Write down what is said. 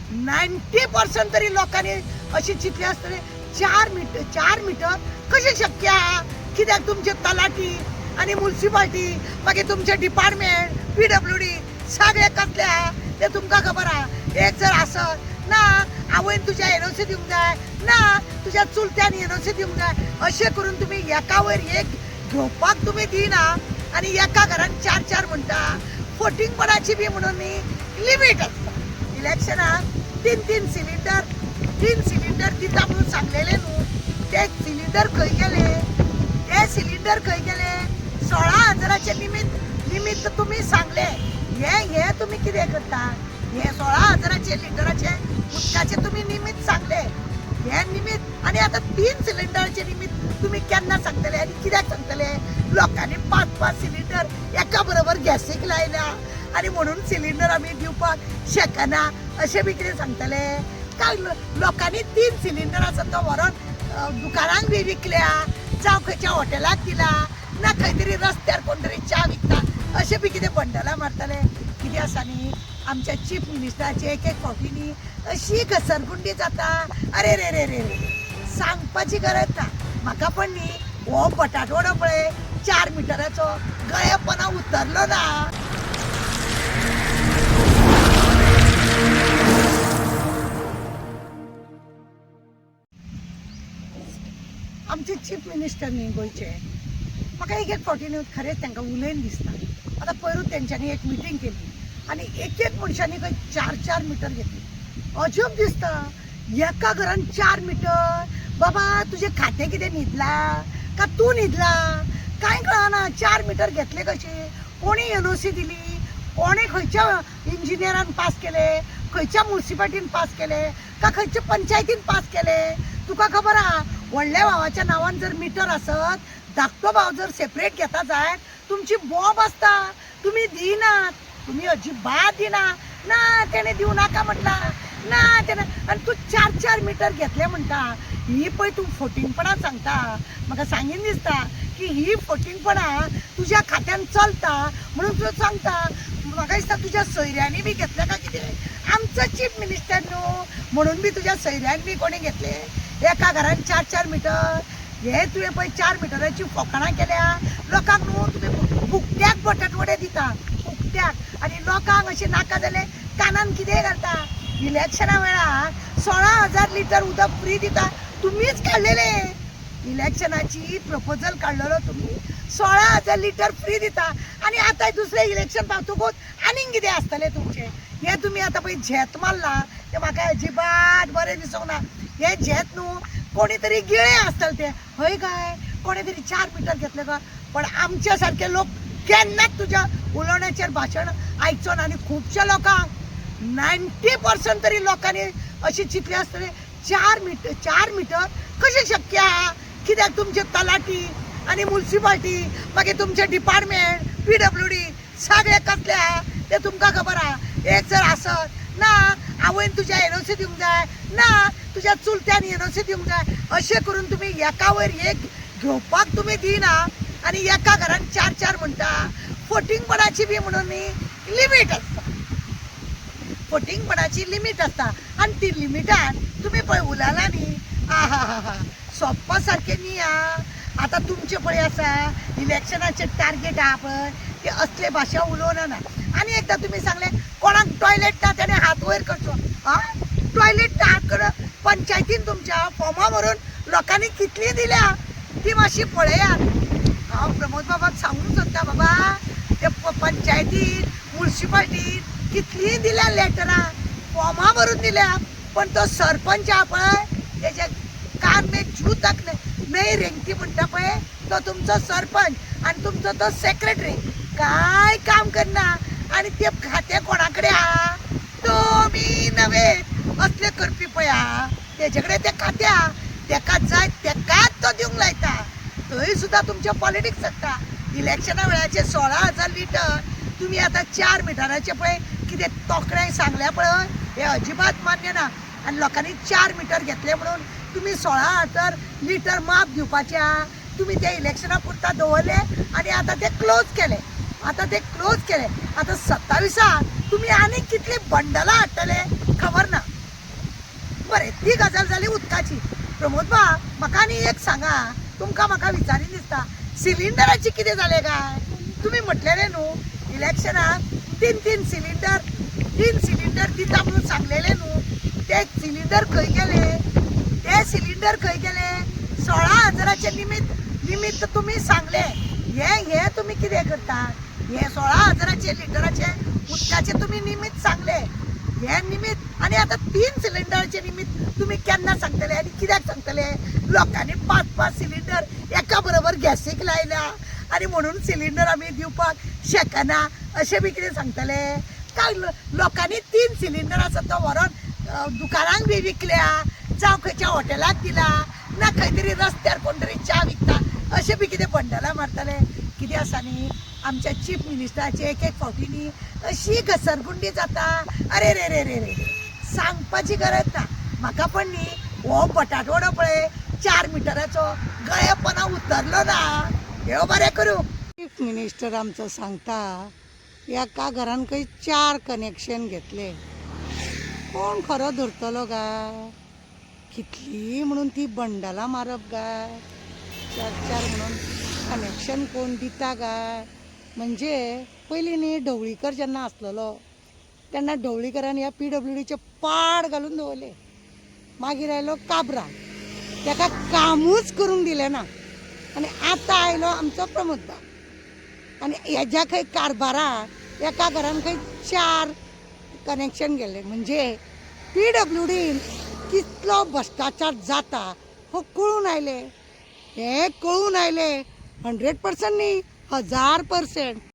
90% तरी लोकांनी अशी चितली असतले 4 मीटर कशें शक्य आहा? कित्याक तुमचे तलाठी आणि म्युनिसिपालिटी मागीर तुमचे डिपार्टमेंट PWD सगळे कसले आहा ते तुमकां खबर आहा. एक जर आसत ना आवयन तुज्या NOC दिवंक जाय ना तुज्या चुलत्यान NOC दिवंक जाय अशें करून तुमी एका वयर एक घेवपाक तुमी दिना आणि एका घरान 4 म्हणटा. फोटिंगपणाची बी म्हणून लिमिट आसता. इलेक्शनाक 3 सिलिंडर दिता म्हणून सांगलेले न्हू. ते सिलिंडर खंय गेले 16,000चे निमित्त तुम्ही सांगले. हे तुम्ही कितें करता? हे 16,000चे लिटराचे उदकाचे तुम्ही निमित्त सांगले. हे निमित्त आणि आता 3 सिलिंडरचे निमित्त तुम्ही केन्ना सांगतले आणि कित्याक सांगतले? लोकांनी 5 सिलिंडर एका बरोबर गॅसीक लायल्या आणि म्हणून सिलिंडर आम्ही दिवपाक शकना अशें बी कितें सांगतले काय? लोकांनी 3 सिलिंडर आसा तो व्हरोन दुकानांक बी विकल्या जावं खंयच्या हॉटेलाक दिला ना खंय तरी रस्त्यार कोण तरी च्या विकता अशें बी कितें बंडलां मारतले. कितें आसा न्ही आमच्या चीफ मिनिस्टराची एक फावटी अशी घसरगुंडी जाता. अरे रे रे रे रे सांगपाची गरज ना. म्हाका पण न्ही हो बटाटवडो पळय 4 मिटराचो गळेपणा उतरलो ना. आमचे चीफ मिनिस्टर न्ही गोंयचे म्हाका एक फावटी खरेंच तांकां उलयन दिसता. आतां पयरूच तेंच्यांनी एक मिटींग केली आणि एक मनशांनी खंय 4 मीटर घेतली. अजब दिसता. एका घरान 4 मीटर. बाबा तुझे खातें कितें न्हिदला का तूं न्हिदला कांय कळना. 4 मीटर घेतले कशे? कोणी NOC दिली? कोणे खंयच्या इंजिनियरान पास केले? खंयच्या म्युनिसिपालिटीन पास केले का खंयच्या पंचायतीन पास केले? तुका खबर आहा व्हडल्या भावाच्या नांवान जर मीटर आसत धाकटो भाव जर सेपरेट घेता जाय तुमची बॉब आसता. तुम्ही दिनात. तुम्ही अजिबात दिना. ना तेणे दिवं नाका म्हटला ना तेणे आणि तू 4 मीटर घेतले म्हणटा. ही पळय तू फोटिंगपणा सांगता. म्हाका सांगीन दिसता की ही फोटिंगपणा तुज्या खात्यान चलता म्हणून तू सांगता. म्हाका दिसता तुज्या सोयऱ्यांनी बी घेतले का कितें? आमचो चीफ मिनिस्टर न्हू म्हणून बी तुज्या सोयऱ्यान बी कोणी घेतले? एका घरान 4 मीटर. हे तुवें पळय 4 मिटराची फोकाणां केल्या. लोकांक न्हू तुमी बुकट्याक बटाटवडे दिता बुकट्याक आणि लोकांक अशें नाका जालें कानान कितें घालता. इलेक्शना वेळार 16,000 लिटर उदक फ्री दिता तुम्हीच काडलेले. इलेक्शनाची प्रपोजल काडलेलो तुम्ही 16,000 लिटर फ्री दिता आणि आता दुसरे इलेक्शन पावतकूच आनीक कितें आसतलें तुमचें. हे तुम्ही आता पळय झेत मारला ते म्हाका अजिबात बरें दिसूंक ना. हे झेत न्हू कोणी तरी गिळे आसतले ते हय काय कोणी तरी 4 मीटर घेतले का? पण आमच्या सारखे लोक केन्नाच तुज्या उलोवण्याचेर भाशण आयकचो ना. आणि खुबशा लोकांक 90% तरी लोकांनी अशी चितली आसतली 4 मीटर कशें शक्य आहा? कित्याक तुमचे तलाठी आणि म्युनिसिपालिटी मागीर तुमचे डिपार्टमेंट PWD सगळे कसले आहा ते तुमकां खबर आहा. एक जर आसत ना आवयन तुज्या NOC दिवंक जाय ना तुज्या चुलत्यान NOC दिवंक जाय अशें करून तुमी एका वयर एक घेवपाक तुमी दिना आणि एका घरान 4 म्हणटा. फोटिंगपणाची बी म्हणून लिमिट आसता. फोटिंगपणाची लिमिट आसता आणि ती लिमिटान तुमी पळय उलयला न्ही आहा सोप्पा सारकें न्ही आहा. आता तुमचे पळय आसा इलेक्शनाचे टार्गेट आहा पळय ते असले भाशा उलोवना ना. आणि एकदा तुम्ही सांगले कोणाक टॉयलेट ना त्याने हात वयर करचो. टॉयलेट हात कर पंचायतीन तुमच्या फॉर्मा भरून लोकांनी कितली दिल्या ती मातशी पळयात. हांव प्रमोद बाबाक सांगूंक सोदता बाबा ते पंचायतीन म्युनिसिपालिटीन कितली दिल्या लेटरां फॉर्मा भरून दिल्या. पण तो सरपंच आहा पळय तेजे कान में जू तक नाही रेंगती म्हणटा पळय तो तुमचो सरपंच आणि तुमचो तो सेक्रेटरी काय काम करना. आणि ते खाते कोणाकडे आहा? तुम्ही नव्हे असले करपी पळय आहा तेजे कडेन ते खात्या तेका जाय तेकाच तो दिवंक लायता. थंय सुद्धा तुमचे पॉलिटिक्स जाता. इलेक्शना वेळाचे 16,000 लिटर तुम्ही आता 4 मिटराचे पळय कितें तोकड्याय सांगल्या पळय हे अजिबात मान्य ना. आणि लोकांनी 4 मीटर घेतले म्हणून तुम्ही 16,000 लिटर माप दिवपाचे आहा. तुम्ही ते इलेक्शना पुरता दवरले आणि आता ते क्लोज केले. आता 27 तुम्ही आनी कितली बंडलां हाडटले खबर ना. ही गजाल जाली उदकाची. प्रमोद बा म्हाका आनी एक सांगा, तुमकां म्हाका विचारी दिसता सिलिंडराची कितें जालें काय? तुम्ही म्हटलेले न्हू इलेक्शनाक तीन सिलिंडर दिता म्हणून सांगलेले न्हू. ते सिलिंडर खंय गेले? ते सिलिंडर खंय गेले? 16,000चे निमित्त तुम्ही सांगले. हे तुम्ही कितें करता? हे 16,000चे लिटराचे उदकाचे तुम्ही निमित्त सांगले. हे निमित्त आणि आता 3 सिलिंडरचे निमित्त तुम्ही केन्ना सांगतले आणि कित्याक सांगतले? लोकांनी 5-5 सिलिंडर एका बरोबर गॅसीक लायल्या आणि म्हणून सिलिंडर आमी दिवपाक शकना अशें बी कितें सांगतले काय? लोकांनी 3 सिलिंडर आसा तो व्हरोन दुकानांक बी विकल्या, जावं खंयच्या हॉटेलाक दिला, ना खंय तरी रस्त्यार कोण तरी च्या विकता अशें बी कितें बंडलां मारतले? कितें आसा न्ही आमच्या चीफ मिनिस्टराची एक फावटी न्ही अशी घसरगुंडी जाता. अरे रे रे रे रे सांगपाची गरज ना. म्हाका पण न्ही हो बटाटवडो पळय 4 मिटराचो गळेपणा उतरलो ना. देव बरें करूं. चीफ मिनिस्टर आमचो सांगता एका घरान खंय 4 कनेक्शन घेतले. कोण खरो धरतलो गाय? कितली म्हणून ती बंडलां मारप गाय? 4 म्हणून कनेक्शन कोण दिता गाय? म्हणजे पयलीं न्ही ढवळीकर जेन्ना आसलेलो तेन्ना ढवळीकरान ह्या PWDचे पाड घालून दवरले. मागीर आयलो काबरा, ताका कामूच करूंक दिलें ना. आनी आतां आयलो आमचो प्रमोद बाब आनी हेज्या खंय कारबारा एका घरान खंय 4 कनेक्शन गेले. म्हणजे PWDन कितलो भ्रश्टाचार जाता हो कळून आयले. हे कळून आयले 100% न्ही 1000%.